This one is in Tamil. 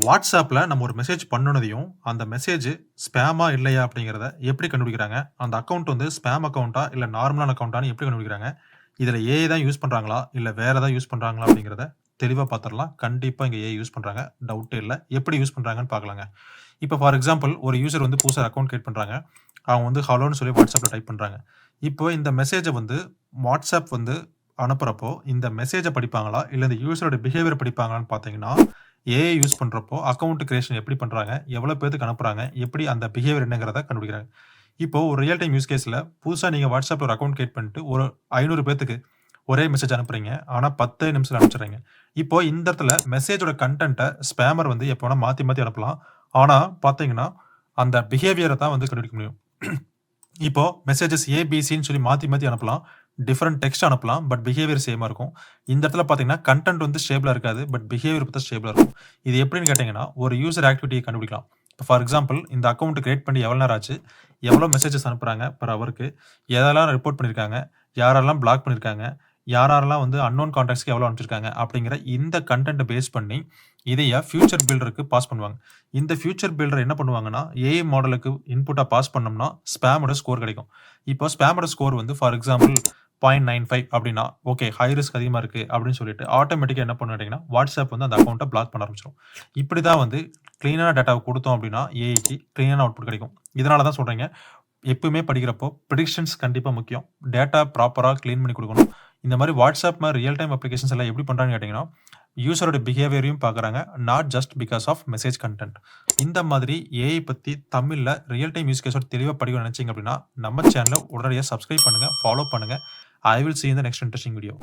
வாட்ஸ்அப்ல நம்ம ஒரு மெசேஜ் பண்ணுனதையும், அந்த மெசேஜ் ஸ்பேமா இல்லையா அப்படிங்கிறத எப்படி கண்டுபிடிக்கிறாங்க? அந்த அக்கவுண்ட் வந்து ஸ்பேம் அக்கவுண்டா? இல்ல நார்மலான அக்கவுண்டான்னு எப்படி கண்டுபிடிக்கிறாங்க? இதுல ஏஐ தான் யூஸ் பண்றாங்களா? இல்ல வேற ஏதாவது யூஸ் பண்றாங்களா? அப்படிங்கிறத தெளிவா பார்த்துரலாம். கண்டிப்பா இங்க ஏஐ யூஸ் பண்றாங்க. டவுட்டே இல்ல. எப்படி யூஸ் பண்றாங்கன்னு பார்க்கலாங்க. இப்போ ஃபார் எக்ஸாம்பிள் ஒரு யூசர் வந்து புதுசா அக்கவுண்ட் கிரியேட் பண்றாங்க. அவங்க வந்து ஹலோன்னு சொல்லி வாட்ஸ்அப்ல டைப் பண்றாங்க. இப்போ இந்த மெசேஜ வந்து வாட்ஸ்அப் வந்து அனுப்புறப்போ, இந்த மெசேஜ படிப்பாங்களா? இல்ல இந்த யூசரோட பிஹேவியர் படிப்பாங்களான்னு பார்த்தீங்கன்னா, ஏஐ யூஸ் பண்றப்போ அக்கவுண்ட் கிரியேஷன் எப்படி பண்றாங்க? எவ்வளோ பேத்துக்கு அனுப்புறாங்க? எப்படி அந்த பிஹேவியர் என்னங்கிறத கண்டுபிடிக்கிறாங்க. இப்போ ஒரு ரியல் டைம் யூஸ் கேஸ்ல புதுசா நீங்க WhatsAppல ஒரு அக்கவுண்ட் கிரியேட் பண்ணிட்டு ஒரு 500 பேத்துக்கு ஒரே மெசேஜ் அனுப்புறீங்க. ஆனா 10 நிமிஷத்துல அனுப்பிச்சுடுறீங்க. இப்போ இந்த இடத்துல மெசேஜோட கன்டென்ட்ட ஸ்பேமர் வந்து எப்ப வேணா மாத்தி மாத்தி அனுப்பலாம். ஆனா பார்த்தீங்கன்னா, அந்த பிஹேவியர தான் வந்து கண்டுபிடிக்க முடியும். இப்போ மெசேஜஸ் ஏ, பி, சின்னு சொல்லி மாத்தி மாத்தி அனுப்பலாம். டிஃபரண்ட் டெக்ஸ்ட் அனுப்பலாம். பட் பிஹேவியர் சேமா இருக்கும். இந்த இடத்துல பார்த்தீங்கன்னா, கன்டென்ட் வந்து ஸ்டேபிளா இருக்காது. பட் பிஹேவியர் பார்த்தா ஸ்டேபிளா இருக்கும். இது எப்படின்னு கேட்டீங்கன்னா, ஒரு யூசர் ஆக்டிவிட்டிய கண்டுபிடிக்கலாம். இப்போ ஃபார் எக்ஸாம்பிள் இந்த அக்கவுண்ட் கிரியேட் பண்ணி எவ்வளோ நேரம் ஆச்சு? எவ்வளோ மெசேஜஸ் அனுப்புறாங்க பெர் ஹவருக்கு? எதெல்லாம் ரிப்போர்ட் பண்ணியிருக்காங்க? யாரெல்லாம் பிளாக் பண்ணியிருக்காங்க? யாரெல்லாம் வந்து அன்னோன் கான்டாக்ட்ஸ்க்கு எவ்வளோ அனுப்பிச்சிருக்காங்க? அப்படிங்கிற இந்த கன்டென்ட்ட பேஸ் பண்ணி, இதைய ஃபியூச்சர் பில்டருக்கு பாஸ் பண்ணுவாங்க. இந்த ஃபியூச்சர் பில்டர் என்ன பண்ணுவாங்கன்னா, ஏஐ மாடலுக்கு இன்புட்டா பாஸ் பண்ணோம்னா, ஸ்பேமோட ஸ்கோர் கிடைக்கும். இப்போ ஸ்பேமோட ஸ்கோர் வந்து ஃபார் எக்ஸாம்பிள் 0.95 அப்படின்னா, ஓகே ஹை ரிஸ்க் அதிகமா இருக்கு அப்படின்னு சொல்லிட்டு ஆட்டோமேட்டிக்கா என்ன பண்ணும் கேட்டீங்கன்னா, WhatsApp வந்து அந்த அக்கவுண்ட்ட பிளாக் பண்ண ஆரம்பிச்சுரும். இப்படி தான் வந்து கிளீனான டேட்டாவ குடுத்தோம் அப்படின்னா, ஏஐக்கு கிளீனான அவுட்புட் கிடைக்கும். இதனால தான் சொல்றேங்க, எப்பவுமே படிக்கிறப்போ பிரிடிக்ஷன்ஸ் கண்டிப்பா முக்கியம். டேட்டா ப்ராப்பரா கிளீன் பண்ணி குடுக்கணும். இந்த மாரி WhatsApp மாரி ரியல் டைம் அப்ளிகேஷன்ஸ் எல்லாம் எப்படி பண்றாங்கன்னு கேட்டீங்கன்னா, யூசரோட பிஹேவியரையும் பார்க்குறாங்க. Not just because of message content. இந்த மாதிரி ஏஐ பத்தி தமிழ்ல ரியல் டைம் யூஸ் கேஸோட தெளிவா படிக்கணும்னு நினைச்சீங்க அப்படின்னா, நம்ம சேனல உடனடியா சப்ஸ்கிரைப் பண்ணுங்க, ஃபாலோ பண்ணுங்க. I will see in the next interesting video.